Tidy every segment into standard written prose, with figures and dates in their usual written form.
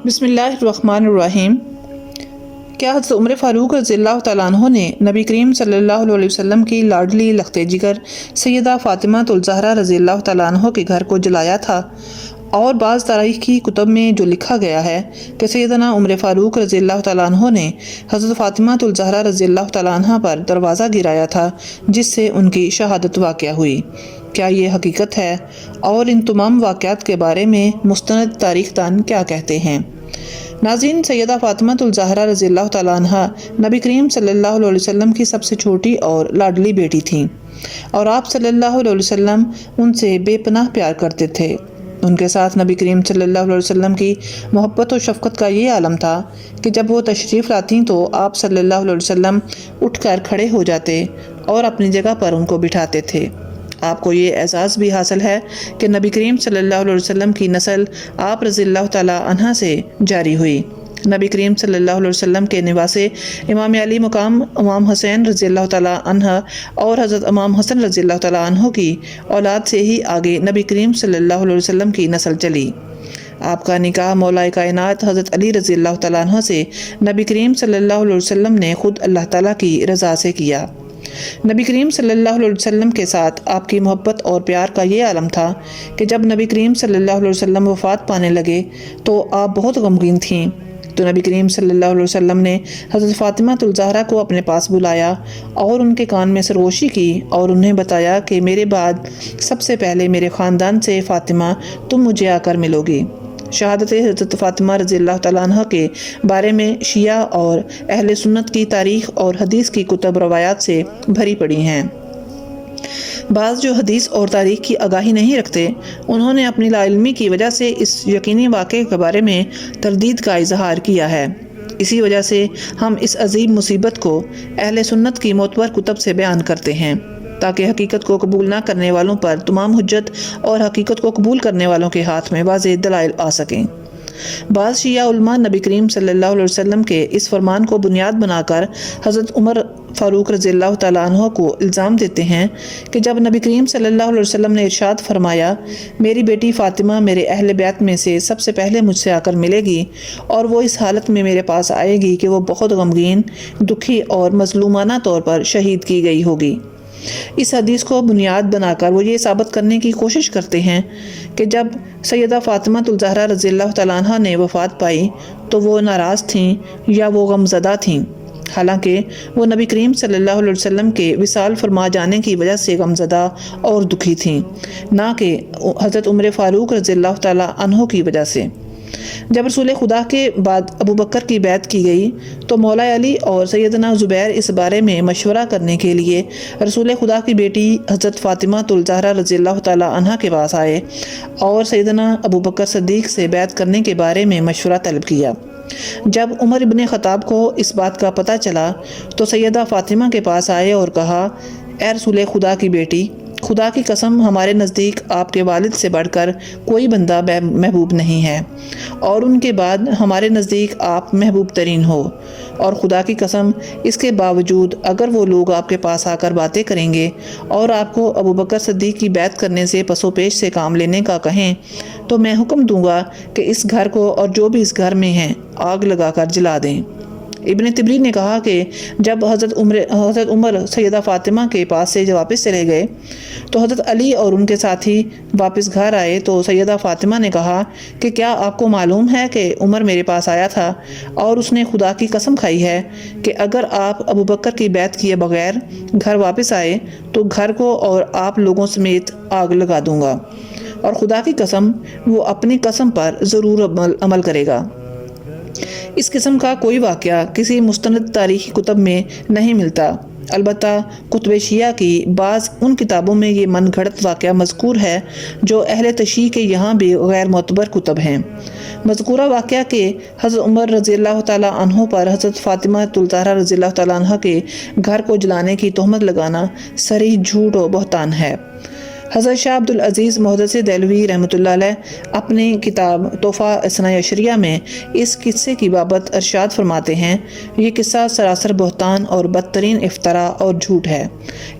بسم اللہ الرحمن الرحیم۔ کیا حضرت عمر فاروق رضی اللہ تعالیٰ عنہ نے نبی کریم صلی اللہ علیہ وسلم کی لاڈلی لخت جگر سیدہ فاطمہ الزہرا رضی اللہ تعالیٰ عنہ کے گھر کو جلایا تھا؟ اور بعض تاریخی کتب میں جو لکھا گیا ہے کہ سیدنا عمر فاروق رضی اللہ تعالیٰ عنہ نے حضرت فاطمہ الزہرا رضی اللہ تعالیٰ عنہ پر دروازہ گرایا تھا جس سے ان کی شہادت واقع ہوئی؟ کیا یہ حقیقت ہے؟ اور ان تمام واقعات کے بارے میں مستند تاریخ دان کیا کہتے ہیں؟ ناظرین، سیدہ فاطمہ الزہرا رضی اللہ تعالیٰ عنہ نبی کریم صلی اللہ علیہ وسلم کی سب سے چھوٹی اور لاڈلی بیٹی تھیں، اور آپ صلی اللہ علیہ وسلم ان سے بے پناہ پیار کرتے تھے۔ ان کے ساتھ نبی کریم صلی اللہ علیہ وسلم کی محبت و شفقت کا یہ عالم تھا کہ جب وہ تشریف لاتی تو آپ صلی اللہ علیہ وسلم اٹھ کر کھڑے ہو جاتے اور اپنی جگہ پر ان کو بٹھاتے تھے۔ آپ کو یہ اعزاز بھی حاصل ہے کہ نبی کریم صلی اللہ علیہ وسلم کی نسل آپ رضی اللہ تعالیٰ عنہ سے جاری ہوئی۔ نبی کریم صلی اللہ علیہ وسلم کے نواسے امام علی مقام امام حسین رضی اللہ تعالیٰ عنہ اور حضرت امام حسن رضی اللہ تعالیٰ عنہ کی اولاد سے ہی آگے نبی کریم صلی اللہ علیہ وسلم کی نسل چلی۔ آپ کا نکاح مولا کائنات حضرت علی رضی اللہ تعالیٰ عنہ سے نبی کریم صلی اللہ علیہ وسلم نے خود اللہ تعالیٰ کی رضا سے کیا۔ نبی کریم صلی اللہ علیہ وسلم کے ساتھ آپ کی محبت اور پیار کا یہ عالم تھا کہ جب نبی کریم صلی اللہ علیہ وسلم وفات پانے لگے تو آپ بہت غمگین تھیں، تو نبی کریم صلی اللہ علیہ وسلم نے حضرت فاطمہ الزہرا کو اپنے پاس بلایا اور ان کے کان میں سرگوشی کی اور انہیں بتایا کہ میرے بعد سب سے پہلے میرے خاندان سے فاطمہ تم مجھے آ کر ملو گی۔ شہادت حضرت فاطمہ رضی اللہ تعالیٰ عنہ کے بارے میں شیعہ اور اہل سنت کی تاریخ اور حدیث کی کتب روایات سے بھری پڑی ہیں۔ بعض جو حدیث اور تاریخ کی آگاہی نہیں رکھتے، انہوں نے اپنی لا علمی کی وجہ سے اس یقینی واقعے کے بارے میں تردید کا اظہار کیا ہے۔ اسی وجہ سے ہم اس عظیم مصیبت کو اہل سنت کی معتبر کتب سے بیان کرتے ہیں تاکہ حقیقت کو قبول نہ کرنے والوں پر تمام حجت اور حقیقت کو قبول کرنے والوں کے ہاتھ میں واضح دلائل آ سکیں۔ بعض شیعہ علماء نبی کریم صلی اللہ علیہ وسلم کے اس فرمان کو بنیاد بنا کر حضرت عمر فاروق رضی اللہ تعالیٰ عنہ کو الزام دیتے ہیں کہ جب نبی کریم صلی اللہ علیہ وسلم نے ارشاد فرمایا میری بیٹی فاطمہ میرے اہل بیت میں سے سب سے پہلے مجھ سے آ کر ملے گی اور وہ اس حالت میں میرے پاس آئے گی کہ وہ بہت غمگین، دکھی اور مظلومانہ طور پر شہید کی گئی ہوگی، اس حدیث کو بنیاد بنا کر وہ یہ ثابت کرنے کی کوشش کرتے ہیں کہ جب سیدہ فاطمہ الزہرا رضی اللہ تعالیٰ عنہ نے وفات پائی تو وہ ناراض تھیں یا وہ غمزدہ تھیں، حالانکہ وہ نبی کریم صلی اللہ علیہ وسلم کے وصال فرما جانے کی وجہ سے غمزدہ اور دکھی تھیں، نہ کہ حضرت عمر فاروق رضی اللہ تعالیٰ عنہ کی وجہ سے۔ جب رسول خدا کے بعد ابو بکر کی بیعت کی گئی تو مولا علی اور سیدنا زبیر اس بارے میں مشورہ کرنے کے لیے رسول خدا کی بیٹی حضرت فاطمہ الزہرا رضی اللہ تعالیٰ عنہ کے پاس آئے اور سیدنا ابو بکر صدیق سے بیعت کرنے کے بارے میں مشورہ طلب کیا۔ جب عمر ابن خطاب کو اس بات کا پتہ چلا تو سیدہ فاطمہ کے پاس آئے اور کہا، اے رسول خدا کی بیٹی، خدا کی قسم ہمارے نزدیک آپ کے والد سے بڑھ کر کوئی بندہ محبوب نہیں ہے، اور ان کے بعد ہمارے نزدیک آپ محبوب ترین ہو، اور خدا کی قسم اس کے باوجود اگر وہ لوگ آپ کے پاس آ کر باتیں کریں گے اور آپ کو ابو بکر صدیق کی بیعت کرنے سے پس و پیش سے کام لینے کا کہیں تو میں حکم دوں گا کہ اس گھر کو اور جو بھی اس گھر میں ہیں آگ لگا کر جلا دیں۔ ابن طبری نے کہا کہ جب حضرت عمر سیدہ فاطمہ کے پاس سے واپس چلے گئے تو حضرت علی اور ان کے ساتھی واپس گھر آئے تو سیدہ فاطمہ نے کہا کہ کیا آپ کو معلوم ہے کہ عمر میرے پاس آیا تھا اور اس نے خدا کی قسم کھائی ہے کہ اگر آپ ابو بکر کی بیعت کیے بغیر گھر واپس آئے تو گھر کو اور آپ لوگوں سمیت آگ لگا دوں گا، اور خدا کی قسم وہ اپنی قسم پر ضرور عمل کرے گا۔ اس قسم کا کوئی واقعہ کسی مستند تاریخی کتب میں نہیں ملتا، البتہ کتب شیعہ کی بعض ان کتابوں میں یہ من گھڑت واقعہ مذکور ہے جو اہل تشیع کے یہاں بھی غیر معتبر کتب ہیں۔ مذکورہ واقعہ کے حضرت عمر رضی اللہ تعالیٰ عنہ پر حضرت فاطمہ الزہرا رضی اللہ تعالیٰ عنہ کے گھر کو جلانے کی تہمت لگانا صریح جھوٹ و بہتان ہے۔ حضرت شاہ عبدالعزیز محدث دہلوی رحمۃ اللہ علیہ اپنی کتاب تحفہ اثنا عشریہ میں اس قصے کی بابت ارشاد فرماتے ہیں، یہ قصہ سراسر بہتان اور بدترین افطرا اور جھوٹ ہے،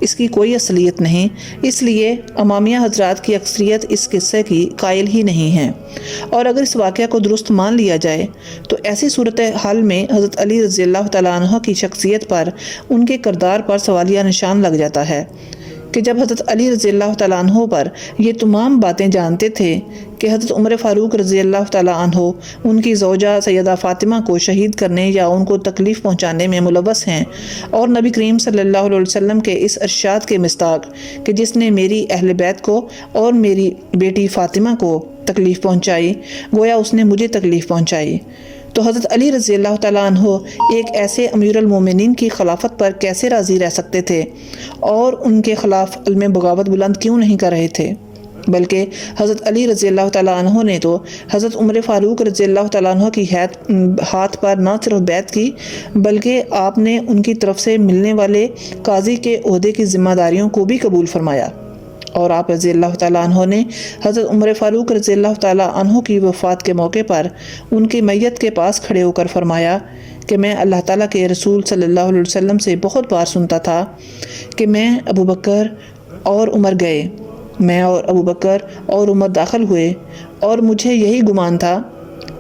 اس کی کوئی اصلیت نہیں، اس لیے امامیہ حضرات کی اکثریت اس قصے کی قائل ہی نہیں ہے، اور اگر اس واقعہ کو درست مان لیا جائے تو ایسی صورتحال میں حضرت علی رضی اللہ تعالیٰ عنہ کی شخصیت پر، ان کے کردار پر سوالیہ نشان لگ جاتا ہے کہ جب حضرت علی رضی اللہ تعالیٰ عنہ پر یہ تمام باتیں جانتے تھے کہ حضرت عمر فاروق رضی اللہ تعالیٰ عنہ ان کی زوجہ سیدہ فاطمہ کو شہید کرنے یا ان کو تکلیف پہنچانے میں ملوث ہیں، اور نبی کریم صلی اللہ علیہ وسلم کے اس ارشاد کے مصداق کہ جس نے میری اہل بیت کو اور میری بیٹی فاطمہ کو تکلیف پہنچائی گویا اس نے مجھے تکلیف پہنچائی، تو حضرت علی رضی اللہ تعالیٰ عنہ ایک ایسے امیر المومنین کی خلافت پر کیسے راضی رہ سکتے تھے اور ان کے خلاف علم بغاوت بلند کیوں نہیں کر رہے تھے؟ بلکہ حضرت علی رضی اللہ تعالیٰ عنہ نے تو حضرت عمر فاروق رضی اللہ تعالیٰ عنہ کی ہاتھ پر نہ صرف بیعت کی بلکہ آپ نے ان کی طرف سے ملنے والے قاضی کے عہدے کی ذمہ داریوں کو بھی قبول فرمایا، اور آپ رضی اللہ تعالیٰ عنہ نے حضرت عمر فاروق رضی اللہ تعالیٰ عنہ کی وفات کے موقع پر ان کی میت کے پاس کھڑے ہو کر فرمایا کہ میں اللہ تعالیٰ کے رسول صلی اللہ علیہ وسلم سے بہت بار سنتا تھا کہ میں ابو بکر اور عمر گئے، میں اور ابو بکر اور عمر داخل ہوئے، اور مجھے یہی گمان تھا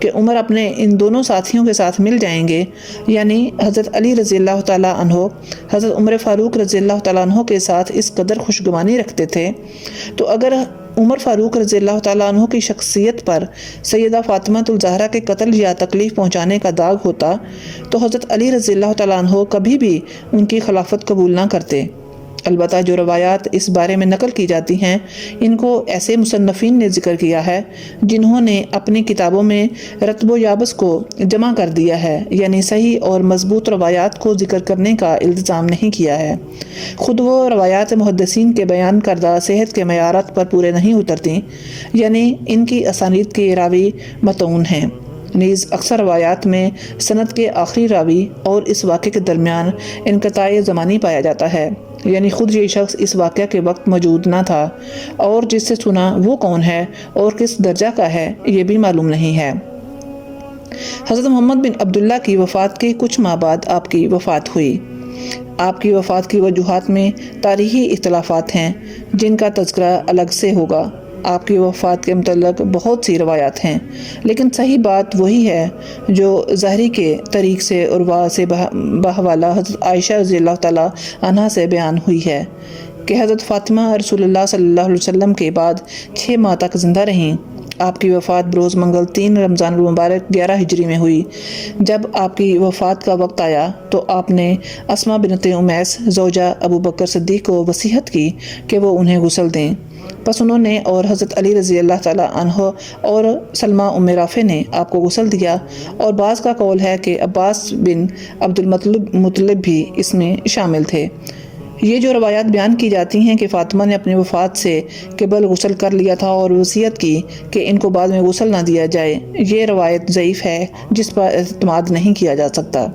کہ عمر اپنے ان دونوں ساتھیوں کے ساتھ مل جائیں گے، یعنی حضرت علی رضی اللہ تعالیٰ عنہ حضرت عمر فاروق رضی اللہ تعالیٰ عنہ کے ساتھ اس قدر خوشگمانی رکھتے تھے، تو اگر عمر فاروق رضی اللہ تعالیٰ عنہ کی شخصیت پر سیدہ فاطمہ الزہرا کے قتل یا تکلیف پہنچانے کا داغ ہوتا تو حضرت علی رضی اللہ تعالیٰ عنہ کبھی بھی ان کی خلافت قبول نہ کرتے۔ البتہ جو روایات اس بارے میں نقل کی جاتی ہیں ان کو ایسے مصنفین نے ذکر کیا ہے جنہوں نے اپنی کتابوں میں رتب و یابس کو جمع کر دیا ہے، یعنی صحیح اور مضبوط روایات کو ذکر کرنے کا التزام نہیں کیا ہے، خود وہ روایات محدثین کے بیان کردہ صحت کے معیارات پر پورے نہیں اترتی، یعنی ان کی اسانید کے راوی متعون ہیں، نیز اکثر روایات میں سند کے آخری راوی اور اس واقعے کے درمیان انقطاع زمانی پایا جاتا ہے، یعنی خود یہ شخص اس واقعہ کے وقت موجود نہ تھا، اور جس سے سنا وہ کون ہے اور کس درجہ کا ہے یہ بھی معلوم نہیں ہے۔ حضرت محمد بن عبداللہ کی وفات کے کچھ ماہ بعد آپ کی وفات ہوئی۔ آپ کی وفات کی وجوہات میں تاریخی اختلافات ہیں جن کا تذکرہ الگ سے ہوگا۔ آپ کی وفات کے متعلق بہت سی روایات ہیں، لیکن صحیح بات وہی ہے جو ظاہری کے طریق سے عروہ سے بحوالہ حضرت عائشہ رضی اللہ تعالیٰ عنہ سے بیان ہوئی ہے کہ حضرت فاطمہ رسول اللہ صلی اللہ علیہ وسلم کے بعد 6 ماہ تک زندہ رہیں۔ آپ کی وفات بروز منگل 3 رمضان المبارک 11 ہجری میں ہوئی۔ جب آپ کی وفات کا وقت آیا تو آپ نے اسماء بنت امیس زوجہ ابو بکر صدیق کو وصیت کی کہ وہ انہیں غسل دیں، پس انہوں نے اور حضرت علی رضی اللہ تعالیٰ عنہ اور سلمہ ام رافع نے آپ کو غسل دیا، اور بعض کا قول ہے کہ عباس بن عبد المطلب بھی اس میں شامل تھے۔ یہ جو روایات بیان کی جاتی ہیں کہ فاطمہ نے اپنی وفات سے قبل غسل کر لیا تھا اور وصیت کی کہ ان کو بعد میں غسل نہ دیا جائے، یہ روایت ضعیف ہے جس پر اعتماد نہیں کیا جا سکتا۔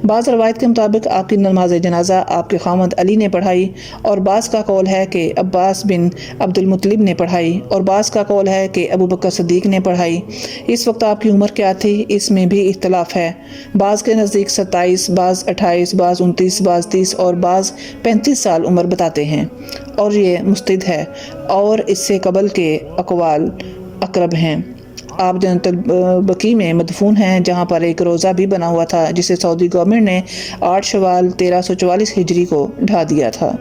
بعض روایت کے مطابق آپ کی نماز جنازہ آپ کے خامد علی نے پڑھائی، اور بعض کا قول ہے کہ عباس بن عبد المطلب نے پڑھائی، اور بعض کا قول ہے کہ ابو بکر صدیق نے پڑھائی۔ اس وقت آپ کی عمر کیا تھی اس میں بھی اختلاف ہے، بعض کے نزدیک 27، بعض 28، بعض 29، بعض 30 اور بعض 35 سال عمر بتاتے ہیں، اور یہ مستند ہے، اور اس سے قبل کے اقوال اقرب ہیں۔ آپ جنت البقیع میں مدفون ہیں، جہاں پر ایک روضہ بھی بنا ہوا تھا جسے سعودی گورنمنٹ نے 8 شوال 1344 ہجری کو ڈھا دیا تھا۔